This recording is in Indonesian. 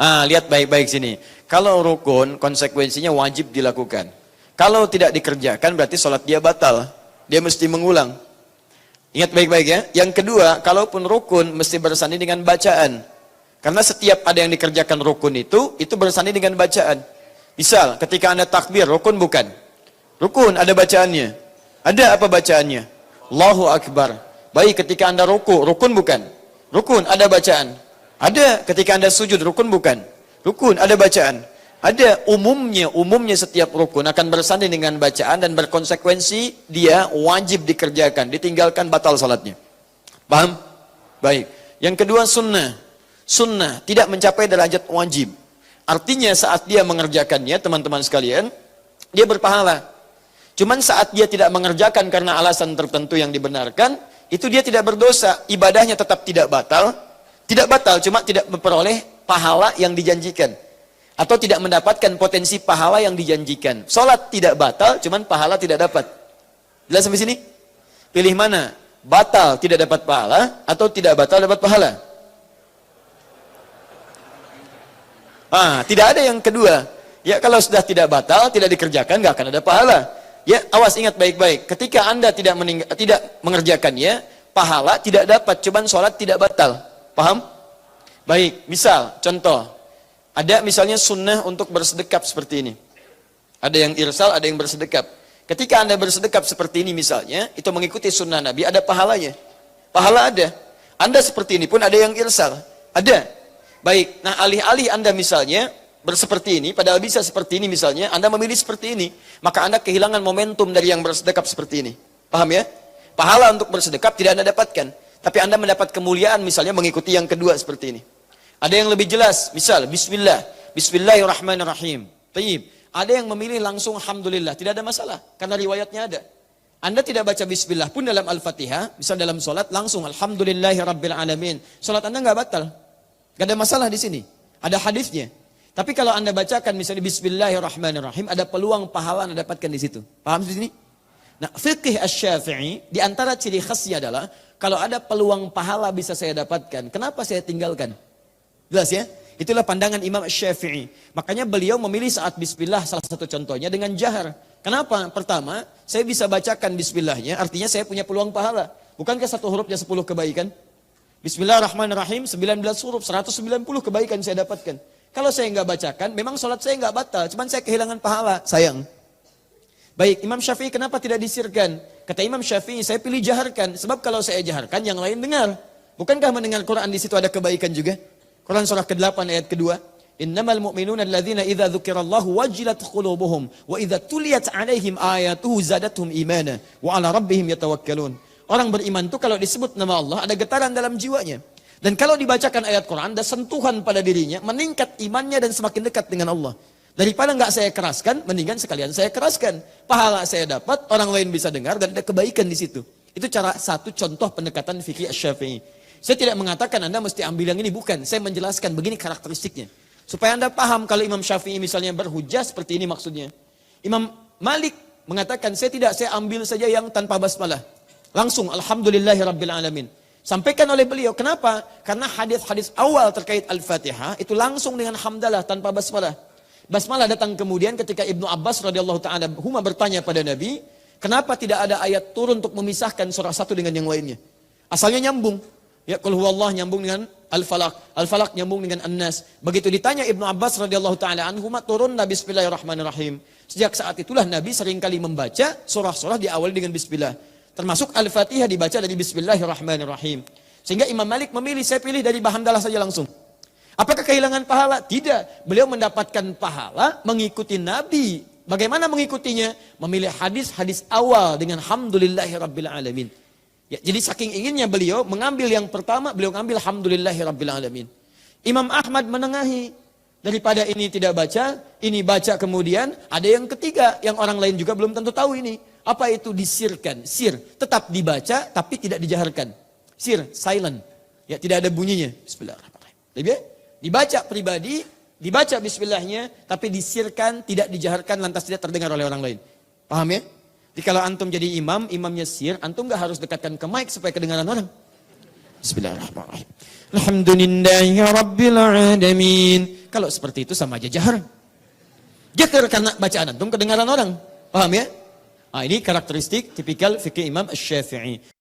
Lihat baik-baik sini. Kalau rukun, konsekuensinya wajib dilakukan. Kalau tidak dikerjakan, berarti sholat dia batal. Dia mesti mengulang. Ingat baik-baik ya. Yang kedua, kalaupun rukun, mesti bersanding dengan bacaan. Karena setiap ada yang dikerjakan rukun itu bersanding dengan bacaan. Misal, ketika Anda takbir, rukun bukan? Rukun, ada bacaannya. Ada apa bacaannya? Allahu Akbar. Baik, ketika Anda rukun bukan? Rukun, ada bacaan. Ada ketika Anda sujud, rukun bukan? Rukun, ada bacaan. Ada umumnya setiap rukun akan bersanding dengan bacaan dan berkonsekuensi dia wajib dikerjakan, ditinggalkan batal salatnya. Paham? Baik. Yang kedua sunnah. Sunnah tidak mencapai derajat wajib. Artinya saat dia mengerjakannya, teman-teman sekalian, dia berpahala. Cuman saat dia tidak mengerjakan karena alasan tertentu yang dibenarkan, itu dia tidak berdosa. Ibadahnya tetap tidak batal. Tidak batal, cuma tidak memperoleh pahala yang dijanjikan. Atau tidak mendapatkan potensi pahala yang dijanjikan. Salat tidak batal, cuman pahala tidak dapat. Jelas sampai sini? Pilih mana? Batal tidak dapat pahala, atau tidak batal dapat pahala? Tidak ada yang kedua. Ya, kalau sudah tidak batal, tidak dikerjakan, nggak akan ada pahala. Ya, awas, ingat baik-baik. Ketika Anda tidak mengerjakannya, pahala tidak dapat, cuman sholat tidak batal. Paham? Baik, misal, contoh. Ada misalnya sunnah untuk bersedekap seperti ini. Ada yang irsal, ada yang bersedekap. Ketika Anda bersedekap seperti ini misalnya, itu mengikuti sunnah Nabi, ada pahalanya. Pahala ada. Anda seperti ini pun ada yang irsal. Ada. Baik, nah alih-alih Anda misalnya berseperti ini, padahal bisa seperti ini misalnya, Anda memilih seperti ini, maka Anda kehilangan momentum dari yang bersedekap seperti ini. Paham ya? Pahala untuk bersedekap tidak Anda dapatkan, tapi Anda mendapat kemuliaan misalnya mengikuti yang kedua seperti ini. Ada yang lebih jelas, misal bismillah, bismillahirrahmanirrahim. Tayyib. Ada yang memilih langsung alhamdulillah, tidak ada masalah karena riwayatnya ada. Anda tidak baca bismillah pun dalam Al-Fatihah, misal dalam salat langsung alhamdulillahirabbil alamin. Salat Anda enggak batal. Enggak ada masalah di sini. Ada hadisnya. Tapi kalau Anda bacakan misalnya bismillahirrahmanirrahim, ada peluang pahala Anda dapatkan di situ. Paham di sini? Nah, fiqh Asy-Syafi'i di antara ciri khasnya adalah kalau ada peluang pahala bisa saya dapatkan, kenapa saya tinggalkan? Jelas ya? Itulah pandangan Imam Asy-Syafi'i. Makanya beliau memilih saat bismillah salah satu contohnya dengan jahar. Kenapa? Pertama, saya bisa bacakan bismillahnya, artinya saya punya peluang pahala. Bukankah satu hurufnya 10 kebaikan? Bismillahirrahmanirrahim, 19 huruf, 190 kebaikan saya dapatkan. Kalau saya nggak bacakan, memang sholat saya nggak batal, cuman saya kehilangan pahala, sayang. Baik, Imam Syafi'i kenapa tidak disirkan? Kata Imam Syafi'i, saya pilih jaharkan, sebab kalau saya jaharkan, yang lain dengar. Bukankah mendengar Quran di situ ada kebaikan juga? Quran surah ke-8 ayat kedua. Innamal mu'minuna alladzina idza dzukirallahu wajilat qulubuhum wa idza tuliyat 'alaihim ayatuhu zadatuhum imana wa 'ala rabbihim yatawakkalun. Orang beriman itu kalau disebut nama Allah ada getaran dalam jiwanya. Dan kalau dibacakan ayat Quran ada sentuhan pada dirinya, meningkat imannya dan semakin dekat dengan Allah. Daripada enggak saya keraskan, mendingan sekalian saya keraskan. Pahala saya dapat, orang lain bisa dengar dan ada kebaikan di situ. Itu cara satu contoh pendekatan fikih Asy-Syafi'i. Saya tidak mengatakan Anda mesti ambil yang ini, bukan. Saya menjelaskan begini karakteristiknya. Supaya Anda paham kalau Imam Syafi'i misalnya berhujjah seperti ini maksudnya. Imam Malik mengatakan saya ambil saja yang tanpa basmalah. Langsung alhamdulillahirabbil alamin. Sampaikan oleh beliau. Kenapa? Karena hadis-hadis awal terkait Al-Fatihah itu langsung dengan hamdalah tanpa basmalah. Basmalah datang kemudian ketika Ibnu Abbas radhiyallahu taala huma bertanya pada Nabi, kenapa tidak ada ayat turun untuk memisahkan surah satu dengan yang lainnya? Asalnya nyambung. Ya, qul huwallah nyambung dengan Al-Falaq, Al-Falaq nyambung dengan An-Nas. Begitu ditanya Ibnu Abbas radhiyallahu taala anhuma, turunlah bismillahirrahmanirrahim. Sejak saat itulah Nabi seringkali membaca surah-surah diawali dengan bismillah. Termasuk Al-Fatihah dibaca dari bismillahirrahmanirrahim. Sehingga Imam Malik memilih, saya pilih dari hamdalah saja langsung. Apakah kehilangan pahala? Tidak. Beliau mendapatkan pahala mengikuti Nabi. Bagaimana mengikutinya? Memilih hadis-hadis awal dengan alhamdulillahirabbil alamin. Ya, jadi saking inginnya beliau mengambil yang pertama, beliau mengambil alhamdulillahirabbil alamin. Imam Ahmad menengahi, daripada ini tidak baca, ini baca kemudian, ada yang ketiga yang orang lain juga belum tentu tahu ini. Apa itu disirkan? Sir, tetap dibaca tapi tidak dijaharkan. Sir, silent. Ya, tidak ada bunyinya. Bismillahirrahmanirrahim. Dibaca pribadi, dibaca bismillahnya tapi disirkan, tidak dijaharkan lantas tidak terdengar oleh orang lain. Paham ya? Jadi kalau antum jadi imam, imamnya sir, antum gak harus dekatkan ke mic supaya kedengaran orang. Bismillahirrahmanirrahim. Alhamdulillahi rabbil alamin. Kalau seperti itu sama aja jahar. Jahar karena bacaan antum kedengaran orang. Paham ya? Nah, ini karakteristik tipikal fikih Imam Asy-Syafi'i.